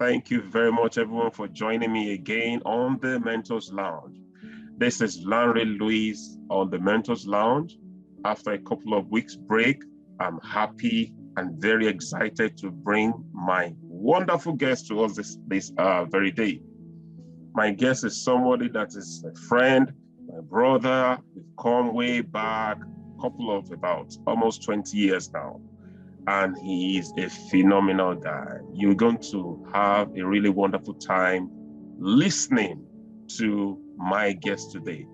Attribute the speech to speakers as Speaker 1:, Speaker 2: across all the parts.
Speaker 1: Thank you very much, everyone, for joining me again on the Mentors Lounge. This is Larry Lewis on the Mentors Lounge. After a couple of weeks break, I'm happy and very excited to bring my wonderful guest to us this very day. My guest is somebody that is a friend, my brother. We've come way back, about almost 20 years now. And he is a phenomenal guy. You're going to have a really wonderful time listening to my guest today.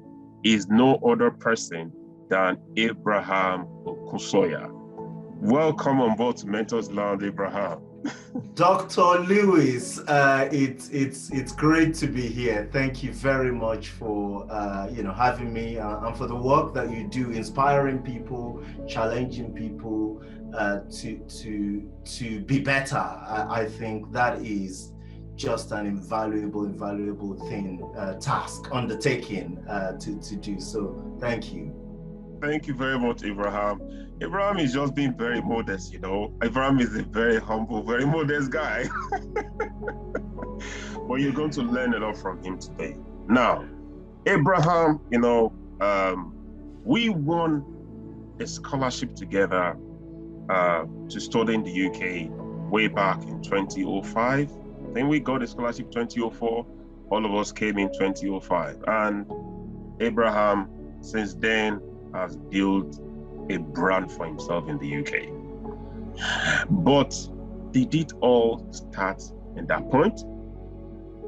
Speaker 1: Is no other person than Abraham Okusanya. Welcome on board to Mentors Lounge, Abraham.
Speaker 2: Dr. Lewis, it's great to be here. Thank you very much for having me and for the work that you do, inspiring people, challenging people to be better. I think that is just an invaluable thing, task, undertaking to do. So thank you.
Speaker 1: Thank you very much, Abraham. Abraham is just being very modest, Abraham is a very humble, very modest guy. But you're going to learn a lot from him today. Now, Abraham, we won a scholarship together to study in the UK way back in 2005. Then we got a scholarship 2004. All of us came in 2005. And Abraham, since then, has built a brand for himself in the UK. But did it all start in that point?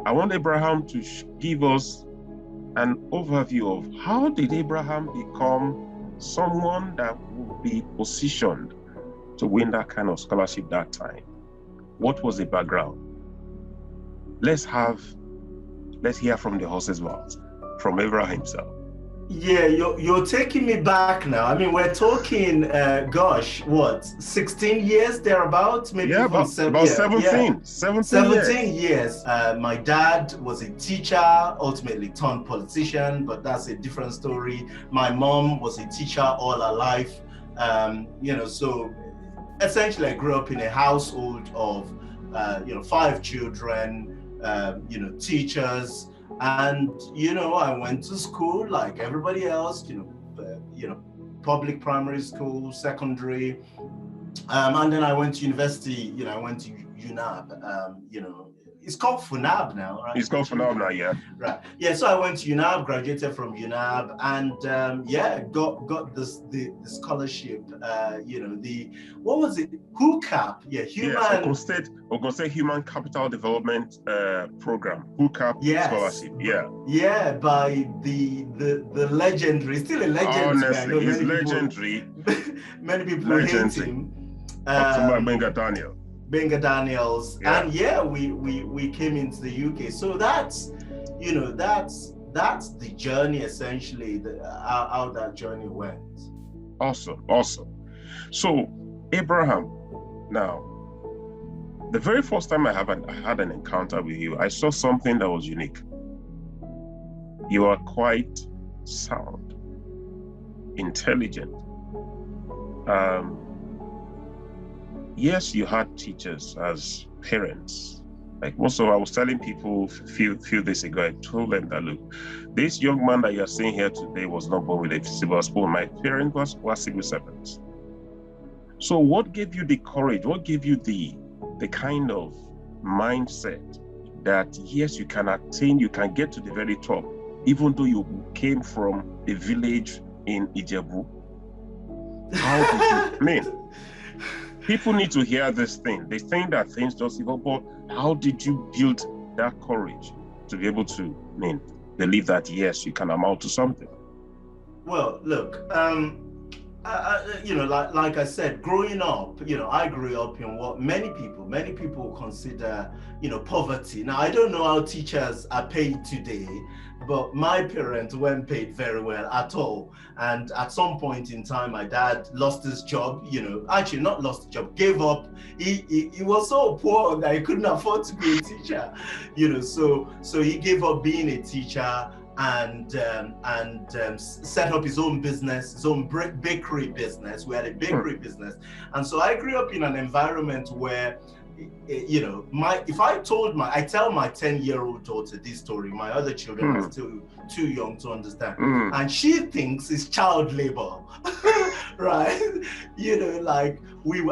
Speaker 1: I want Abraham to give us an overview of how did Abraham become someone that would be positioned to win that kind of scholarship that time. What was the background? Let's hear from the horse's mouth, from Abraham himself.
Speaker 2: Yeah, you're taking me back now. I mean, we're talking, 16 years thereabouts, maybe.
Speaker 1: Yeah, about 17
Speaker 2: years. My dad was a teacher, ultimately turned politician, but that's a different story. My mom was a teacher all her life. So essentially I grew up in a household of, 5 children, teachers. And, I went to school like everybody else, public primary school, secondary. And then I went to university, I went to UNAB, it's called FUNAB now, right?
Speaker 1: It's called FUNAB now, yeah.
Speaker 2: Right. Yeah, so I went to UNAB, graduated from UNAB, and got the scholarship, what was it? HUCAP,
Speaker 1: Ogun State Human Capital Development Program, HUCAP scholarship, yeah.
Speaker 2: Yeah, by the legendary, still a legend.
Speaker 1: Honestly, he's legendary.
Speaker 2: Many people hate him. Benga Daniels,
Speaker 1: yeah.
Speaker 2: And we came into the UK. So that's the journey, essentially, how that journey went.
Speaker 1: Awesome. So Abraham, now the very first time I had an encounter with you, I saw something that was unique. You are quite sound, intelligent. Yes, you had teachers as parents. Like I was telling people a few days ago, I told them that, look, this young man that you're seeing here today was not born with a silver spoon. My parents were civil servants. So what gave you the courage? What gave you the kind of mindset that, yes, you can get to the very top, even though you came from a village in Ijebu? How did you, people need to hear this thing. They think that things just evolve, but how did you build that courage to be able to believe that, yes, you can amount to something?
Speaker 2: Well, look, like I said, growing up, I grew up in what many people consider, poverty. Now, I don't know how teachers are paid today, but my parents weren't paid very well at all. And at some point in time, my dad lost his job, actually not lost the job, gave up. He was so poor that he couldn't afford to be a teacher, so he gave up being a teacher and set up his own business, his own bakery business. We had a bakery business. And so I grew up in an environment where you know, I tell my 10-year-old daughter this story, my other children are still too young to understand, and she thinks it's child labor, right? You know, like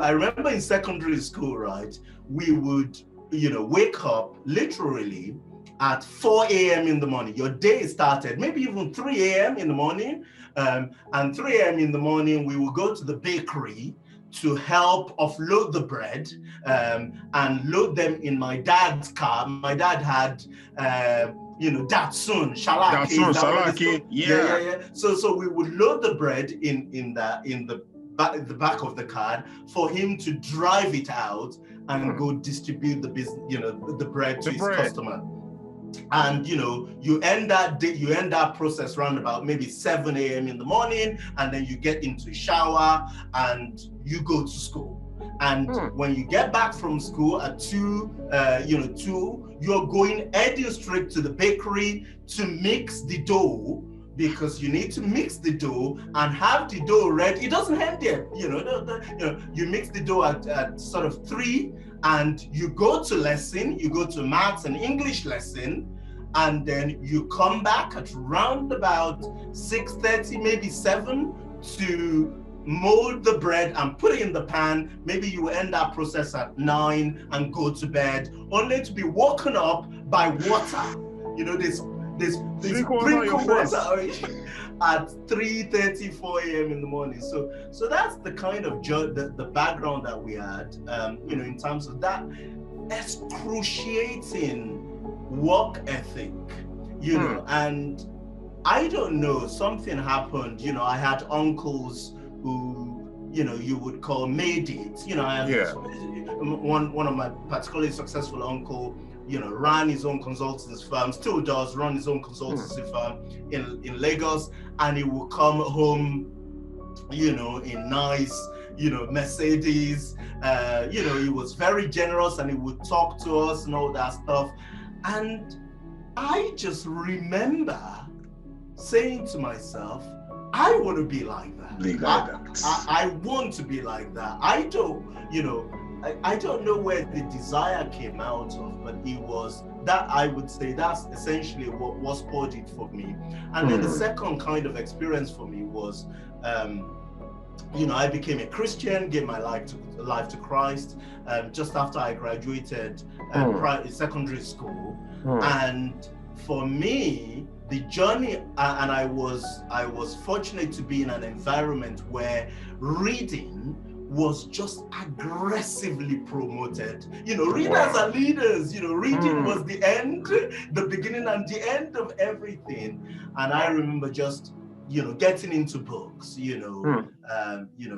Speaker 2: I remember in secondary school, right? We would, you know, wake up literally at 4 a.m. in the morning. Your day started, maybe even 3 a.m. in the morning. And 3 a.m. in the morning, we will go to the bakery to help offload the bread and load them in my dad's car. My dad had, you know, Datsun, Shalaki. Yeah. So we would load the bread in the back of the car for him to drive it out and go distribute the business, you know, the bread to his customer. And you know, you end that process around about maybe 7 a.m. in the morning, and then you get into shower and you go to school. And when you get back from school at 2, you're going heading straight to the bakery to mix the dough, because you need to mix the dough and have the dough ready. It doesn't end there, you know. You mix the dough at sort of 3, and you go to lesson. You go to maths and English lesson, and then you come back at round about 6:30, maybe 7, to mold the bread and put it in the pan. Maybe you end that process at 9 and go to bed, only to be woken up by water. You know, this sprinkle water at 3:30, 4 a.m. in the morning. So that's the kind of the background that we had, you know, in terms of that excruciating work ethic, you know. And I don't know, something happened, you know. I had uncles who, you know, you would call made it, you know. I had one of my particularly successful uncle, you know, ran his own consultancy firm, still does run his own consultancy firm in Lagos, and he will come home, you know, in nice, you know, Mercedes. You know, he was very generous, and he would talk to us and all that stuff. And I just remember saying to myself, I want to be like that. I want to be like that. I don't, you know, I don't know where the desire came out of, but it was that, I would say that's essentially what was poured it for me. And then the second kind of experience for me was, you know, I became a Christian, gave my life to Christ just after I graduated secondary school. And for me, the journey, and I was fortunate to be in an environment where reading was just aggressively promoted. You know, readers are leaders. You know, reading was the beginning and the end of everything. And I remember just, you know, getting into books, you know,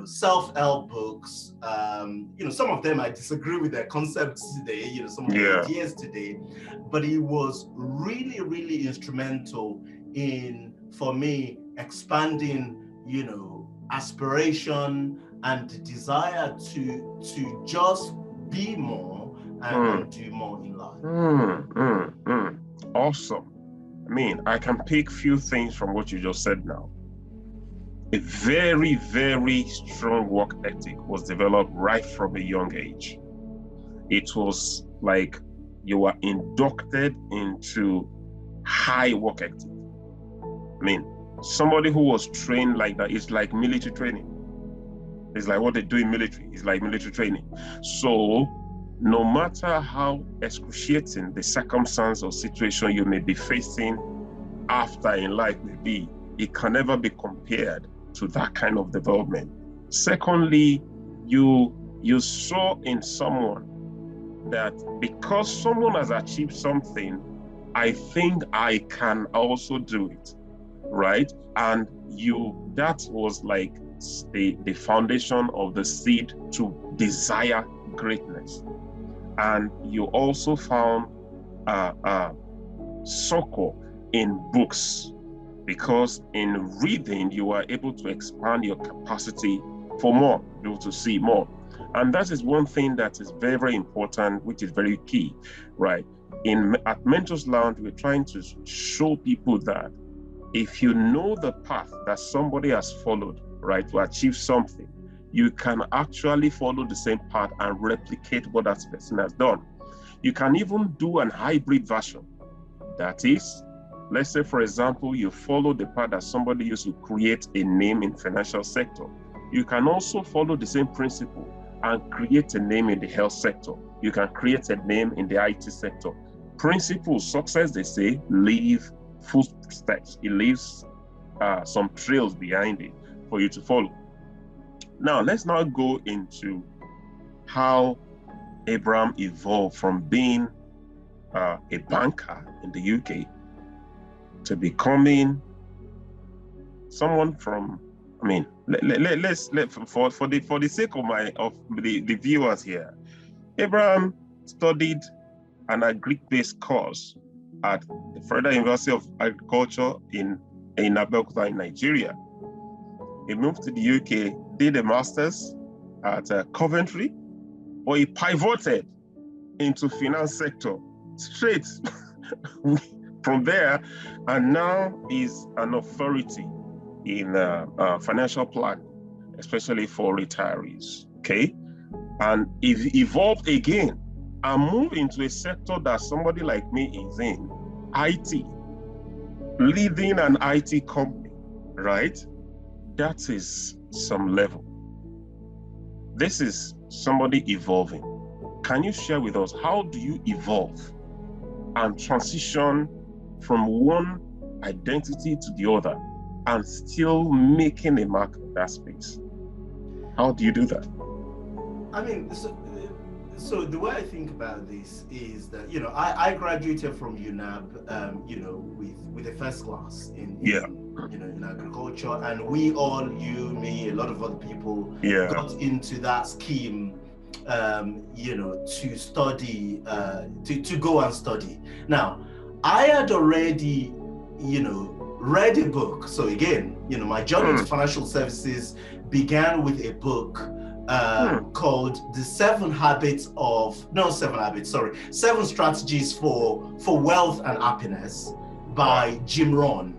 Speaker 2: self-help books. You know, some of them I disagree with their concepts today, you know, some of the ideas today, but it was really, really instrumental in, for me, expanding, you know, aspiration and desire to just be more and do more in life.
Speaker 1: Awesome. I mean, I can pick few things from what you just said now. A very, very strong work ethic was developed right from a young age. It was like you were inducted into high work ethic. I mean, somebody who was trained like that is like military training. It's like what they do in military. It's like military training. So no matter how excruciating the circumstance or situation you may be facing after in life may be, it can never be compared to that kind of development. Secondly, you saw in someone that because someone has achieved something, I think I can also do it, right? And that was like the foundation of the seed to desire greatness. And you also found succor in books, because in reading you are able to expand your capacity for more, able to see more. And that is one thing that is very, very important, which is very key, right? At Mentors Lounge, we're trying to show people that if you know the path that somebody has followed, right, to achieve something, you can actually follow the same path and replicate what that person has done. You can even do an hybrid version. That is, let's say, for example, you follow the path that somebody used to create a name in financial sector. You can also follow the same principle and create a name in the health sector. You can create a name in the IT sector. Principle success, they say, leave footsteps. It leaves some trails behind it for you to follow. Now, let's now go into how Abraham evolved from being a banker in the UK to becoming someone from, I mean, let's for the sake of the viewers here, Abraham studied an agric-based course at the Federal University of Agriculture in Abeokuta in Nigeria. He moved to the UK, did a master's at Coventry, or he pivoted into finance sector straight from there, and now is an authority in financial planning, especially for retirees. Okay, and he evolved again and moved into a sector that somebody like me is in, IT, leading an IT company, right? That is some level. This is somebody evolving. Can you share with us, how do you evolve and transition from one identity to the other and still making a mark in that space? How do you do that?
Speaker 2: I mean, so the way I think about this is that, you know, I graduated from UNAB, you know, with a first class in agriculture, and we all, you, me, a lot of other people, got into that scheme, you know, to study, to go and study. Now, I had already, you know, read a book. So again, you know, my journey to financial services began with a book called Seven Strategies for Wealth and Happiness by Jim Rohn.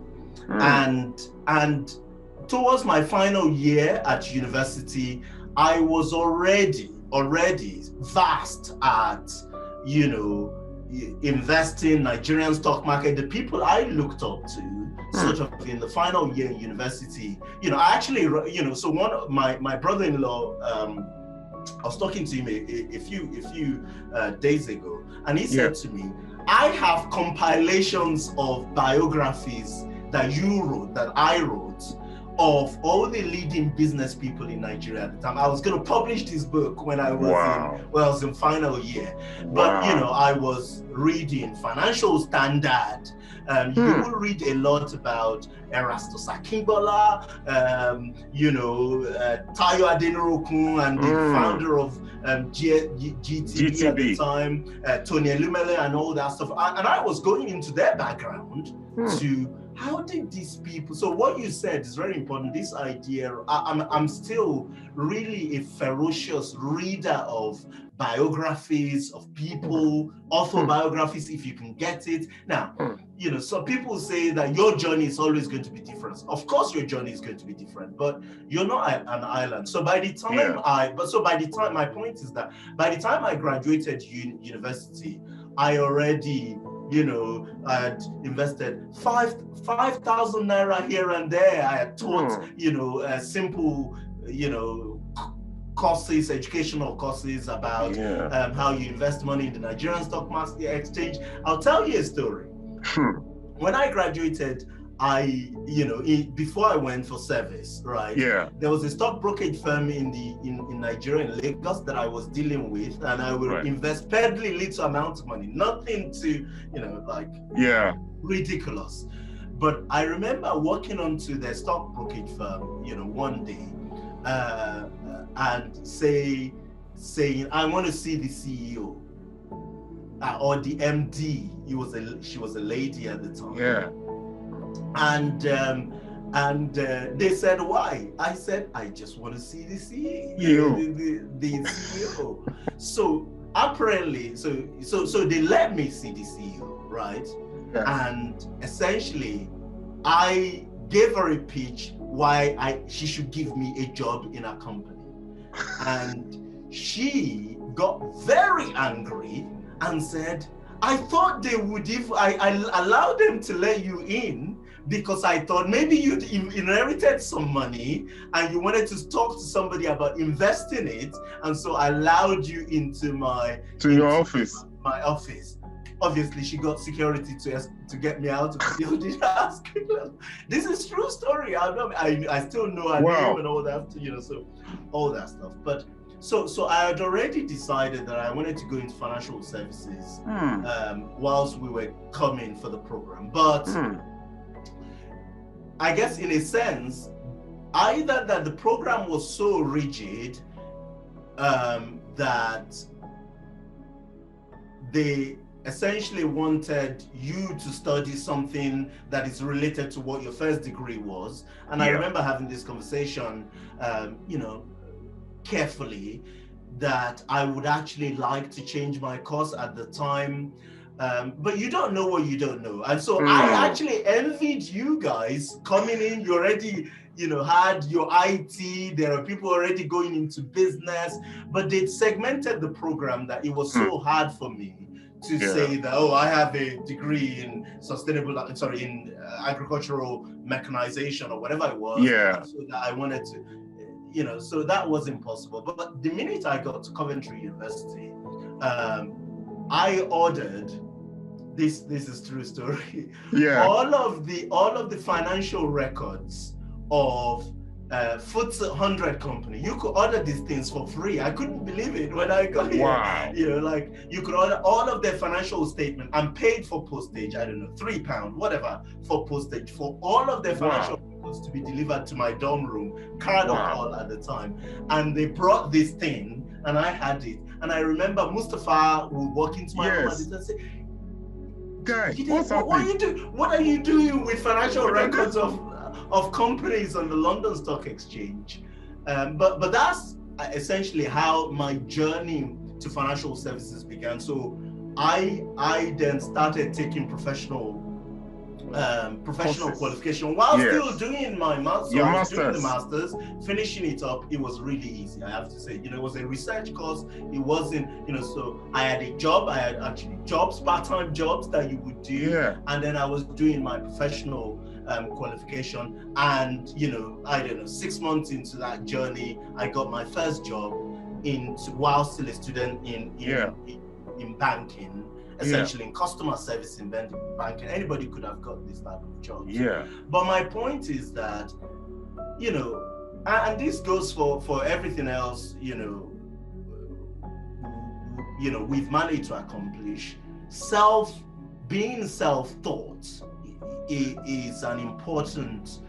Speaker 2: And towards my final year at university, I was already vast at, you know, investing, Nigerian stock market. The people I looked up to sort of in the final year in university, you know, I actually, you know, so one of my brother-in-law, I was talking to him a few days ago, and he said to me, I have compilations of biographies that you wrote, that I wrote, of all the leading business people in Nigeria at the time. I was going to publish this book when I was in final year, but you know, I was reading Financial Standard. You will read a lot about Erastus Akingbola, you know, Tayo Adenirokun, and the founder of GTB at the time, Tony Elumele, and all that stuff. And I was going into their background to how did these people, so what you said is very important, this idea, I'm still really a ferocious reader of biographies of people, autobiographies, if you can get it. Now, you know, so people say that your journey is always going to be different. Of course, your journey is going to be different, but you're not an island. So by the time, my point is that by the time I graduated university, I already, you know, I had invested 5,000 naira here and there. I had taught, you know, simple, you know, courses, educational courses about how you invest money in the Nigerian stock market exchange. I'll tell you a story. When I graduated, you know, before I went for service, right? There was a stock brokerage firm in Nigeria, in Lagos, that I was dealing with, and I would invest fairly little amount of money, nothing to, you know, like ridiculous. But I remember walking onto the stock brokerage firm, you know, one day, and saying, I want to see the CEO or the MD. She was a lady at the time. And they said, why? I said, I just want to see the CEO. The CEO. So apparently, so they let me see the CEO, right? And essentially, I gave her a pitch why she should give me a job in a company. And she got very angry and said, I thought they would, if I allowed them to let you in because I thought maybe you'd inherited some money and you wanted to talk to somebody about investing it. And so I allowed you into
Speaker 1: your office.
Speaker 2: My office. Obviously, she got security to get me out of the building. This is true story. I still know her name and all that, so all that stuff. But so I had already decided that I wanted to go into financial services whilst we were coming for the program. But I guess in a sense, either that the program was so rigid that they essentially wanted you to study something that is related to what your first degree was. And I remember having this conversation, carefully, that I would actually like to change my course at the time. But you don't know what you don't know. And so I actually envied you guys coming in. You already, had your IT. There are people already going into business, but they segmented the program that it was so hard for me to say that, I have a degree in in agricultural mechanization or whatever it was. So that I wanted to, so that was impossible. But the minute I got to Coventry University, I ordered, this is true story. All of the financial records of FTSE 100 company. You could order these things for free. I couldn't believe it when I got here. You could order all of their financial statement and paid for postage, I don't know, £3, whatever, for postage, for all of their financial records to be delivered to my dorm room, card of all at the time. And they brought this thing and I had it. And I remember Mustafa would walk into my room and say,
Speaker 1: Guy,
Speaker 2: what are you doing with financial records of companies on the London Stock Exchange? But that's essentially how my journey to financial services began. So I then started taking professional qualification while still doing my master's. So I was doing the master's, finishing it up. It was really easy, I have to say. It was a research course. It wasn't, so I had a job. I had actually part-time jobs that you would do. And then I was doing my professional qualification. And, I don't know, 6 months into that journey, I got my first job while still a student in banking. Essentially in customer service in banking. Anybody could have got this type of job. But my point is that, and this goes for everything else, we've managed to accomplish. Being self-taught is an important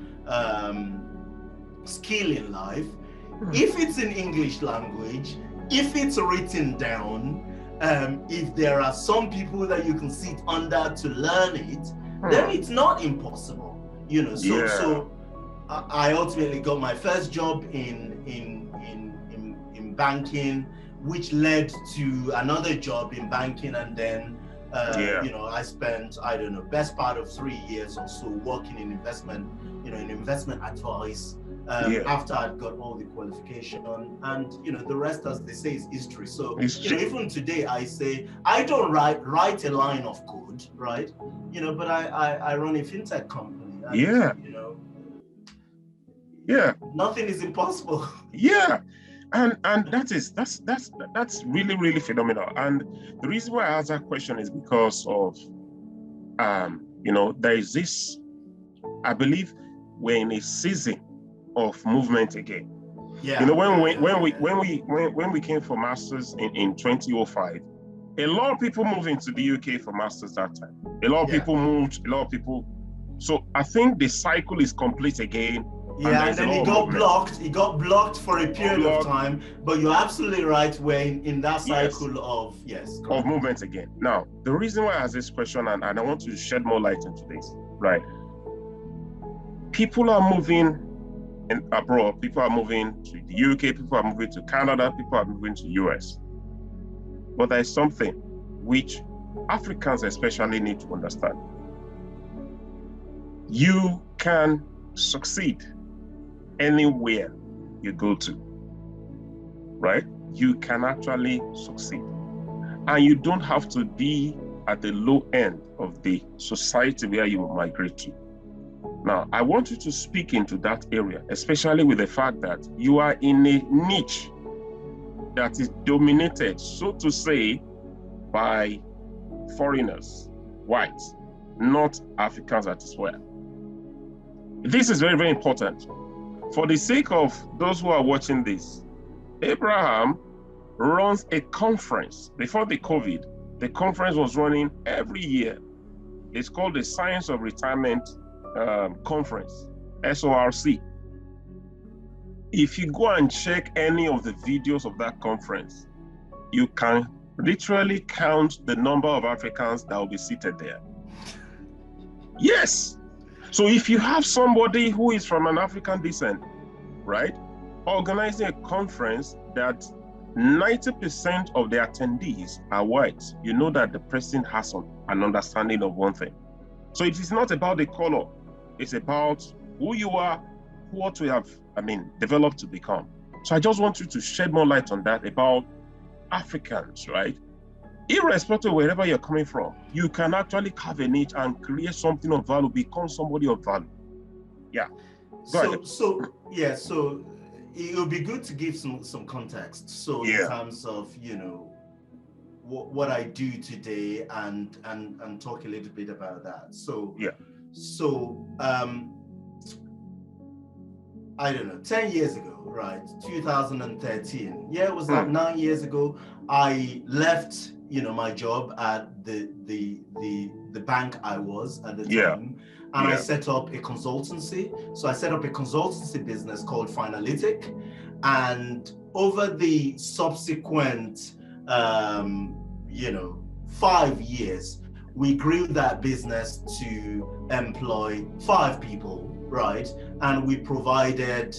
Speaker 2: skill in life. If it's in English language, if it's written down, if there are some people that you can sit under to learn it, then it's not impossible, So I ultimately got my first job in banking, which led to another job in banking, and then I spent, best part of 3 years or so working in investment, in investment advice. After I'd got all the qualification, and the rest, as they say, is history. So even today I say I don't write a line of code, right? But I run a fintech company. And, nothing is impossible.
Speaker 1: And that's really, really phenomenal. And the reason why I ask that question is because of there is this, I believe we're in a season of movement again. When we came for masters in 2005, a lot of people moved into the UK for masters that time. A lot of people moved. So I think the cycle is complete again.
Speaker 2: And then it got blocked. It got blocked for a period of time. But you're absolutely right. We're in that cycle of
Speaker 1: movement again. Now, the reason why I ask this question, and I want to shed more light into this, right? People are moving abroad. People are moving to the UK. People are moving to Canada. People are moving to US. But there is something which Africans especially need to understand. You can succeed anywhere you go to. right, you can actually succeed. And you don't have to be at the low end of the society where you will migrate to. Now, I want you to speak into that area, especially with the fact that you are in a niche that is dominated, so to say, by foreigners, whites, not Africans as well. This is very, very important. For the sake of those who are watching this, Abraham runs a conference. Before the COVID, the conference was running every year. It's called the Science of Retirement Conference, SORC. If you go and check any of the videos of that conference, you can literally count the number of Africans that will be seated there. Yes. So if you have somebody who is from an African descent, right, organizing a conference that 90% of the attendees are white, you know that the person has an understanding of one thing. So it is not about the color. It's about who you are, what we have, developed to become. So I just want you to shed more light on that about Africans, right? Irrespective of wherever you're coming from, you can actually carve a niche and create something of value, become somebody of value. Yeah.
Speaker 2: So it would be good to give some context. So in terms of, what I do today and talk a little bit about that. I don't know, 10 years ago, right? 2013. Yeah, it was like 9 years ago. I left, my job at the bank I was at the time. And I set up a consultancy. So I set up a consultancy business called FinalytiQ. And over the subsequent, 5 years, we grew that business to employ 5 people, right? And we provided,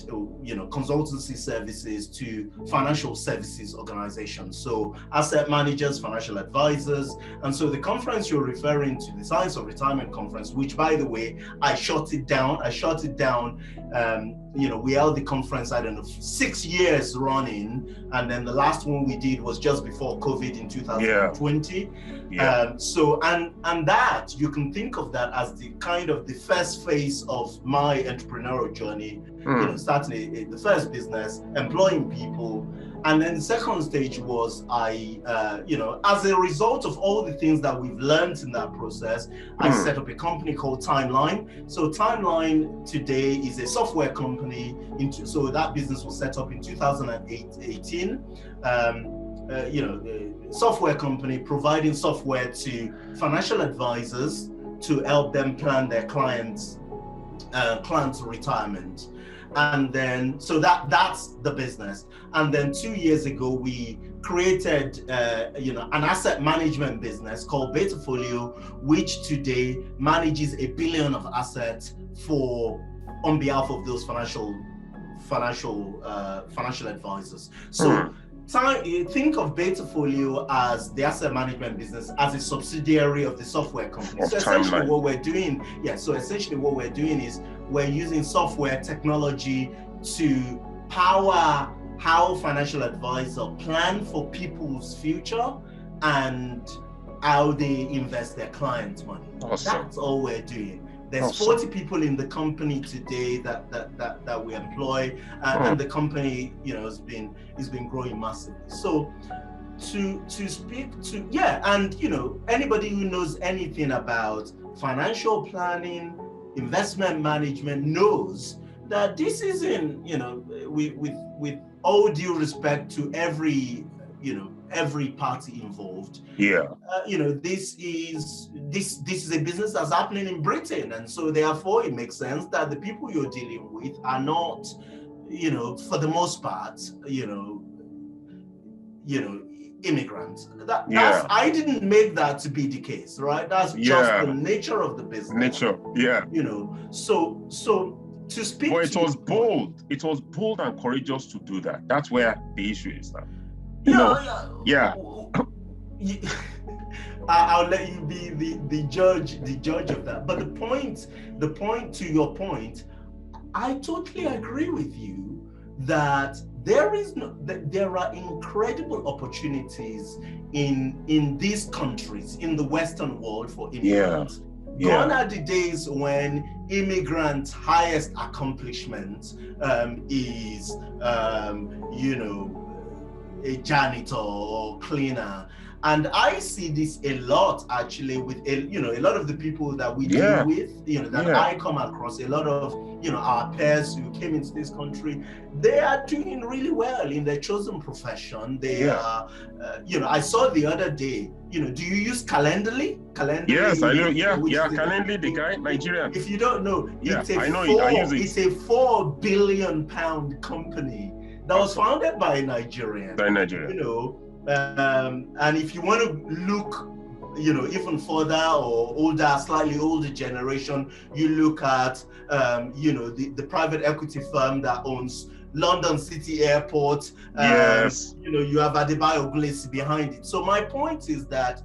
Speaker 2: consultancy services to financial services organizations. So asset managers, financial advisors. And so the conference you're referring to, the Science of Retirement Conference, which by the way, I shut it down. We held the conference, 6 years running. And then the last one we did was just before COVID in 2020. And that, you can think of that as the kind of the first phase of my entrepreneurial journey, starting the first business, employing people. And then the second stage was as a result of all the things that we've learned in that process, I set up a company called Timeline. So Timeline today is a software company. So that business was set up in 2018. Software company providing software to financial advisors to help them plan their clients' retirement. And then, so that's the business. And then 2 years ago, we created, an asset management business called Betafolio, which today manages $1 billion of assets on behalf of those financial advisors. So think of Betafolio as the asset management business as a subsidiary of the software company. So essentially what we're doing is we're using software technology to power how financial advisors plan for people's future and how they invest their clients' money. Awesome. That's all we're doing. There's 40 people in the company today that we employ, and the company, has been growing massively. So to speak to, and anybody who knows anything about financial planning, investment management knows that this isn't, with all due respect to every party involved. This is a business that's happening in Britain, and so therefore it makes sense that the people you're dealing with are not, for the most part, immigrants. I didn't make that to be the case, right? That's just the nature of the business. So to speak.
Speaker 1: But it was bold. It was bold and courageous to do that. That's where the issue is now.
Speaker 2: I'll let you be the judge of that. But the point to your point, I totally agree with you that there are incredible opportunities in these countries, in the Western world, for immigrants. Gone are the days when immigrants' highest accomplishment is a janitor or cleaner. And I see this a lot, actually, with a lot of the people that we deal with, I come across, a lot of our peers who came into this country. They are doing really well in their chosen profession. They are, I saw the other day, do you use Calendly? Calendly?
Speaker 1: Yes, I know. Calendly, the guy, Nigerian.
Speaker 2: If you don't know,
Speaker 1: I use it.
Speaker 2: It's a £4 billion company that was founded by a Nigerian. And if you want to look, even further or older, slightly older generation, you look at, the private equity firm that owns London City Airport.
Speaker 1: Yes.
Speaker 2: You have Adebayo Glesi behind it. So my point is that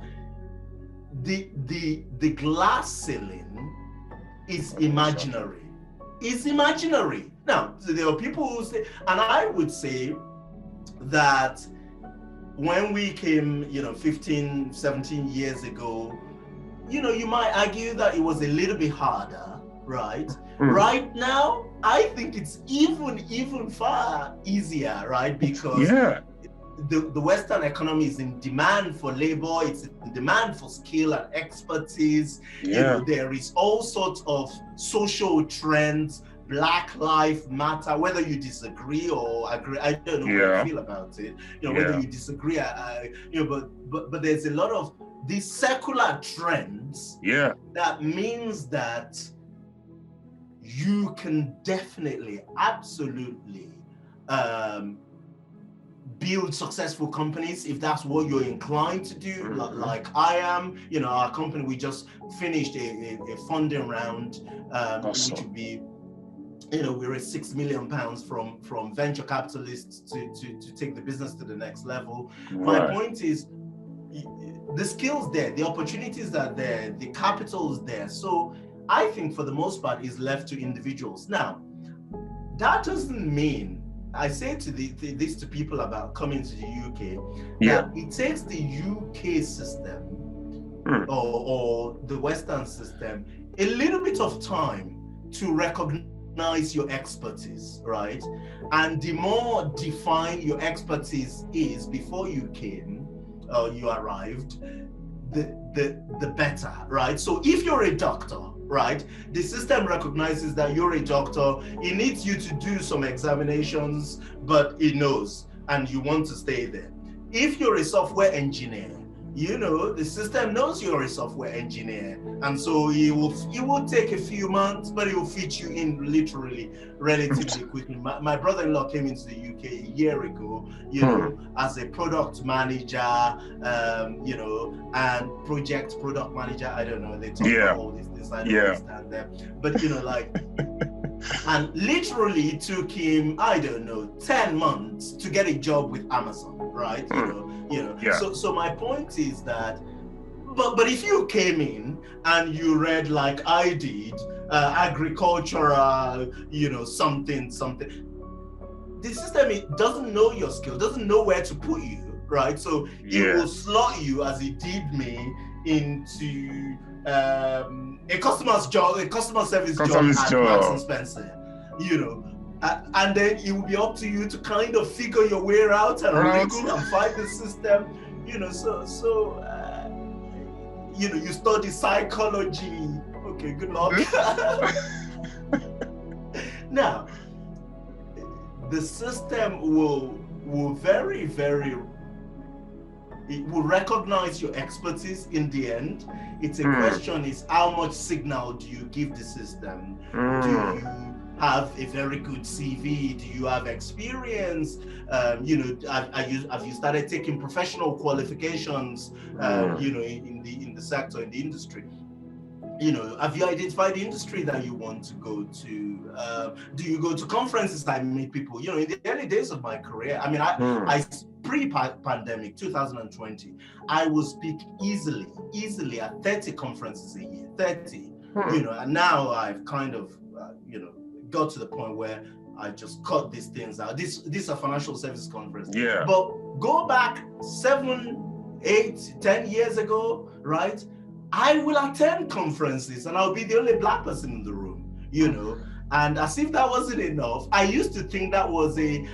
Speaker 2: the glass ceiling is imaginary. It's imaginary. Now, there are people who say, and I would say that when we came, 15, 17 years ago, you might argue that it was a little bit harder, right? Right now, I think it's even far easier, right? Because the Western economy is in demand for labor, it's in demand for skill and expertise. There is all sorts of social trends. Black Lives Matter, whether you disagree or agree, I don't know how you feel about it. Whether you disagree, but there's a lot of these secular trends. That means that you can definitely, absolutely, build successful companies if that's what you're inclined to do. Like I am. Our company, we just finished a funding round, which would be. We raised £6 million from venture capitalists to take the business to the next level. My point is, the skills there, the opportunities are there, the capital is there. So I think for the most part is left to individuals. Now, that doesn't mean, I say this to people about coming to the UK, that it takes the UK system or the Western system a little bit of time to recognize your expertise, right? And the more defined your expertise is before you came, you arrived, the better, right? So if you're a doctor, right, the system recognizes that you're a doctor. It needs you to do some examinations, but it knows, and you want to stay there. If you're a software engineer, the system knows you're a software engineer, and so it will take a few months, but it will fit you in literally relatively quickly. My brother-in-law came into the UK a year ago, as a product manager, and product manager. I don't know. They talk about all these things. I don't understand them, but and literally it took him, I don't know, 10 months to get a job with Amazon, right? So my point is that, but if you came in and you read like I did, agricultural, something, the system, it doesn't know your skill, doesn't know where to put you, right? So it will slot you, as it did me, into a customer service job at Marks and Spencer, and then it will be up to you to kind of figure your way out and wriggle and fight the system, you study psychology. Okay, good luck. Now, the system will very, very, it will recognize your expertise in the end. It's a question is, how much signal do you give the system? Do you have a very good CV? Do you have experience? Have you started taking professional qualifications, in the sector, in the industry? Have you identified the industry that you want to go to? Do you go to conferences? I meet people, in the early days of my career. I mean, I pre-pandemic, 2020, I would speak easily at 30 conferences a year, 30, and now I've kind of, got to the point where I just cut these things out. This a financial services conference.
Speaker 1: Yeah.
Speaker 2: But go back 7, 8, 10 years ago, right? I will attend conferences and I'll be the only Black person in the room, you know. And as if that wasn't enough, I used to think that was a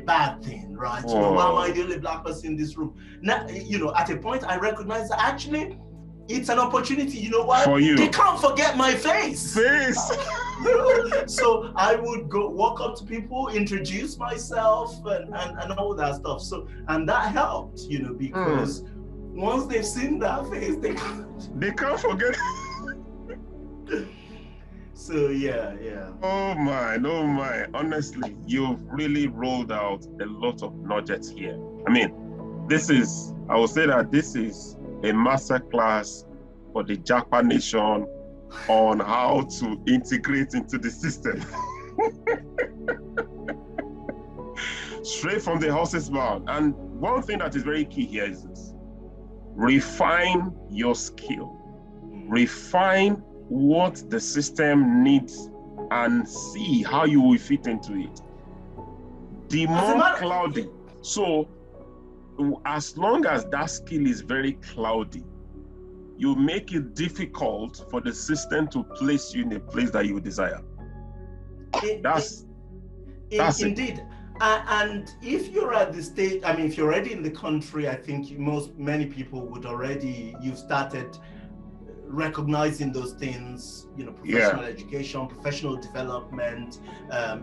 Speaker 2: bad thing, right? You know, why am I the only Black person in this room? Now, you know, at a point I recognize that actually it's an opportunity. You know what?
Speaker 1: For you.
Speaker 2: They can't forget my face. So I would go walk up to people, introduce myself, and all that stuff. So, and that helped, you know, because once they've seen that face, they can't forget. So yeah.
Speaker 1: Oh my. Honestly, you've really rolled out a lot of nuggets here. I mean, I would say that this is a masterclass for the Japa Nation on how to integrate into the system. Straight from the horse's mouth. And one thing that is very key here is this: refine your skill, refine what the system needs, and see how you will fit into it. The more cloudy. So as long as that skill is very cloudy, you make it difficult for the system to place you in a place that you desire. That's
Speaker 2: indeed. And if you're at the stage, I mean, if you're already in the country, I think many people would you've started recognizing those things, you know, professional education, professional development,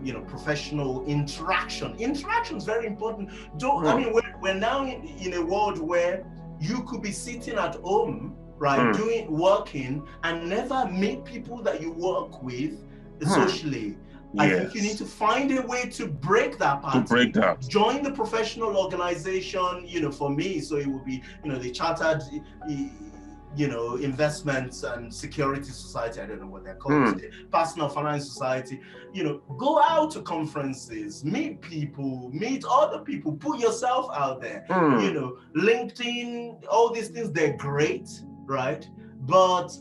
Speaker 2: you know, professional interaction. Interaction is very important. I mean, we're now in a world where you could be sitting at home, right, working, and never meet people that you work with socially. I think you need to find a way to break that pattern. Join the professional organization, you know, for me, so it would be, you know, the Chartered, you know, Investments and Security Society, I don't know what they're called today, Personal Finance Society. You know, go out to conferences, meet people, meet other people, put yourself out there. You know, LinkedIn, all these things, they're great, right? But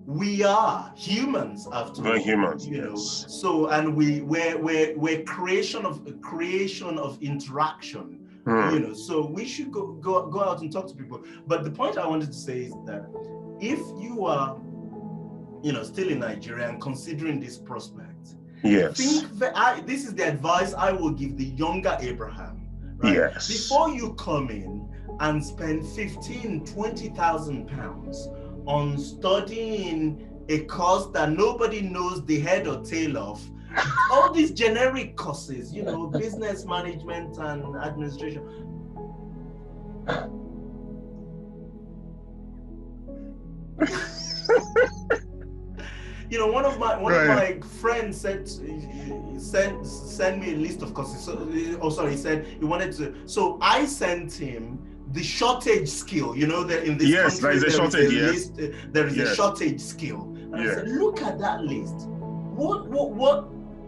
Speaker 2: we are humans after all.
Speaker 1: We're humans,
Speaker 2: you know. So, and we're creation of interaction. You know, so we should go out and talk to people. But the point I wanted to say is that if you are, you know, still in Nigeria and considering this prospect, think that this is the advice I will give the younger Abraham. Right? Before you come in and spend 15,000, 20,000 pounds on studying a course that nobody knows the head or tail of, all these generic courses, you know, business management and administration. You know, one of my friends said, send me a list of courses. He said he wanted to. So I sent him the shortage skill. You know that in this country there is a shortage skill. And I said, look at that list.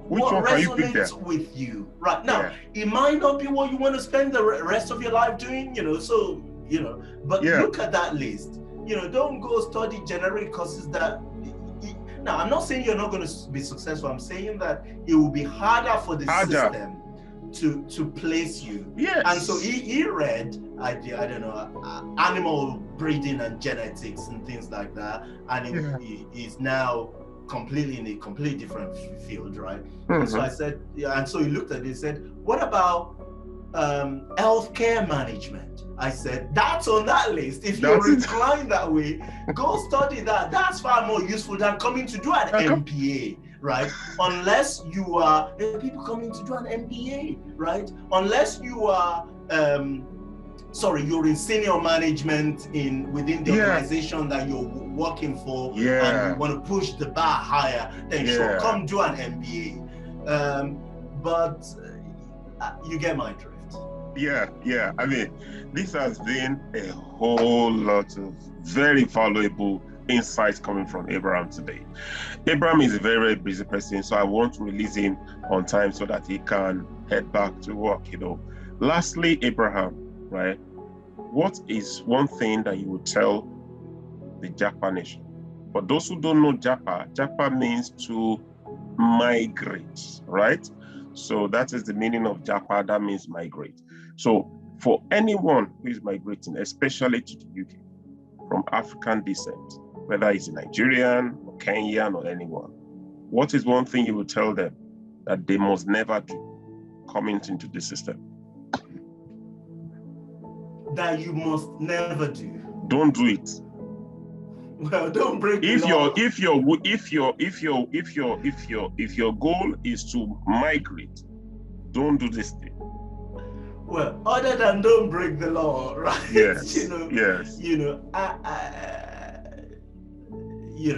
Speaker 2: What resonates with you right now? It might not be what you want to spend the rest of your life doing, you know. So, you know, but look at that list. You know, don't go study generic courses that. Now, I'm not saying you're not going to be successful. I'm saying that it will be harder for the system to place you. And so he read, I don't know, animal breeding and genetics and things like that, and he is now completely in a completely different field, right? And so I said, and so he looked at it and said, what about healthcare management? I said, that's on that list. If you're inclined that way, go study that. That's far more useful than coming to do an MBA, right? Unless you are, there are people coming to do an MBA, right? Unless you are, you're in senior management within the organization that you're working for, and you want to push the bar higher, then sure, come do an MBA. But you get my drift.
Speaker 1: I mean, this has been a whole lot of very valuable insights coming from Abraham today. Abraham is a very, very busy person, so I want to release him on time so that he can head back to work, you know. Lastly, Abraham, right? What is one thing that you would tell the Japa Nation For those who don't know Japa, Japa means to migrate, right? So that is the meaning of Japa, that means migrate. So for anyone who is migrating, especially to the UK, from African descent, whether it's a Nigerian or Kenyan or anyone, what is one thing you will tell them that they must never do coming into the system?
Speaker 2: That you must never do.
Speaker 1: Don't do it.
Speaker 2: Well, don't break the law.
Speaker 1: If your goal is to migrate, don't do this thing.
Speaker 2: Well, other than don't break the law, right?
Speaker 1: Yes.
Speaker 2: Yes.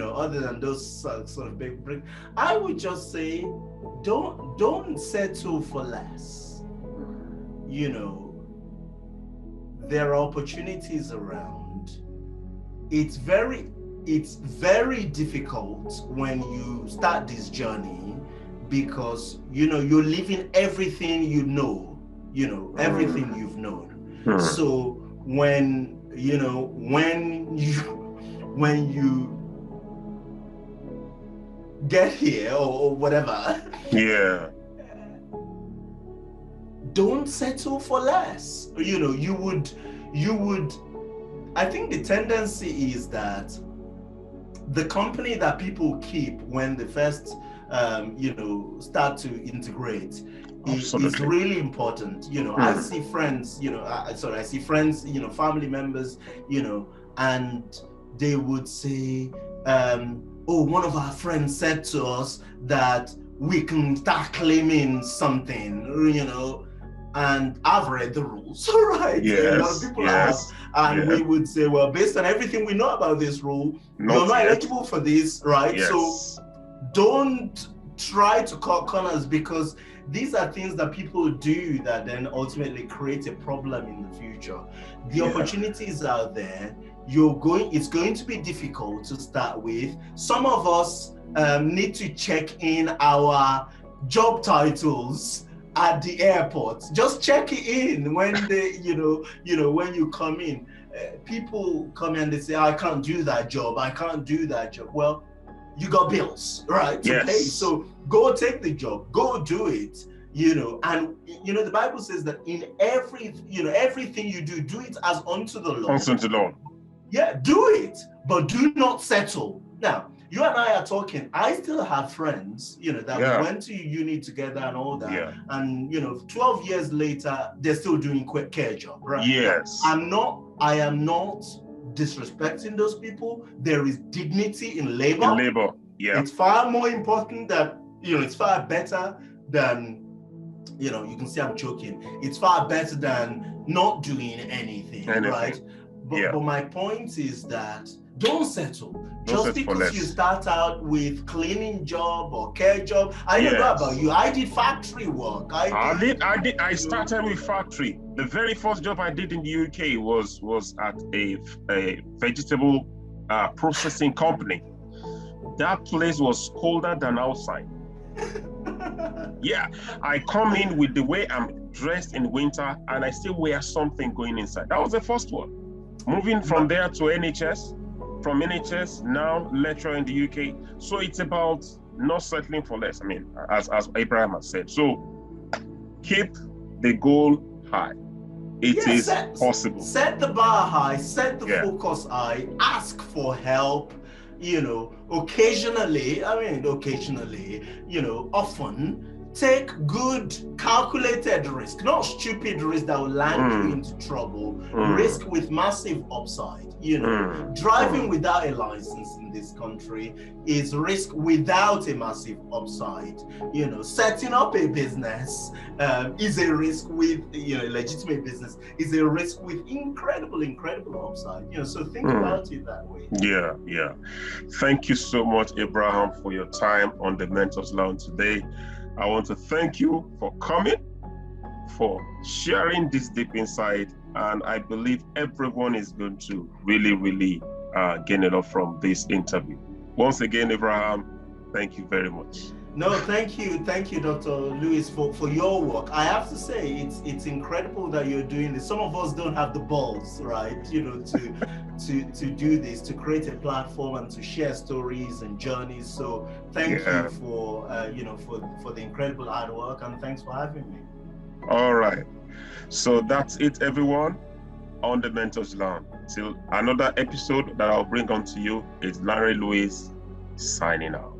Speaker 2: Other than those sort of big break, I would just say, don't settle for less. There are opportunities around. It's very difficult when you start this journey because you're leaving everything everything you've known. So when you get here or whatever, don't settle for less. You would I think the tendency is that the company that people keep when they first start to integrate is really important. I see friends, family members, and they would say, one of our friends said to us that we can start claiming something, and I've read the rules, right?
Speaker 1: Yes,
Speaker 2: a lot of people have. And we would say, well, based on everything we know about this rule, you're not eligible for this, right?
Speaker 1: Yes.
Speaker 2: So don't try to cut corners, because these are things that people do that then ultimately create a problem in the future. The opportunities are there. It's going to be difficult to start with. Some of us need to check in our job titles at the airport. Just check it in when they, when you come in. People come in and they say, I can't do that job. Well, you got bills, right?
Speaker 1: Yes.
Speaker 2: Okay, so go take the job, go do it. And the Bible says that in everything you do it as unto the Lord.
Speaker 1: Unto the Lord.
Speaker 2: Yeah, do it, but do not settle. Now, you and I are talking. I still have friends, that we went to uni together and all that.
Speaker 1: Yeah.
Speaker 2: And 12 years later, they're still doing quick care job, right?
Speaker 1: Yes.
Speaker 2: I am not disrespecting those people. There is dignity in labor.
Speaker 1: Yeah.
Speaker 2: It's far more important that, it's far better than, you can see I'm joking. It's far better than not doing anything. Right? But my point is that don't settle. Just because you start out with cleaning job or care job. I don't know about you. I did factory work.
Speaker 1: I started with factory. The very first job I did in the UK was at a vegetable processing company. That place was colder than outside. I come in with the way I'm dressed in winter, and I still wear something going inside. That was the first one. Moving from there to NHS, from NHS now lecturer in the UK. So it's about not settling for less. I mean, as Abraham has said. So keep the goal high. It is possible. Set
Speaker 2: the bar high, set the focus high, ask for help. Occasionally, often take good calculated risk, not stupid risk that will land you into trouble. Risk with massive upside. Driving without a license in this country is risk without a massive upside. Setting up a business is a risk with, a legitimate business is a risk with incredible upside. So think about it that way.
Speaker 1: Yeah. Thank you so much, Abraham, for your time on the Mentors Lounge today. I want to thank you for coming, for sharing this deep insight, and I believe everyone is going to really gain a lot from this interview. Once again, Abraham, thank you very much.
Speaker 2: No, thank you, Dr. Lewis, for your work. I have to say, it's incredible that you're doing this. Some of us don't have the balls, right? To do this, to create a platform and to share stories and journeys. So thank you for for the incredible hard work, and thanks for having me.
Speaker 1: All right. So that's it, everyone, on the Mentors Lounge. Till another episode that I'll bring on to you, it's Larry Lewis signing out.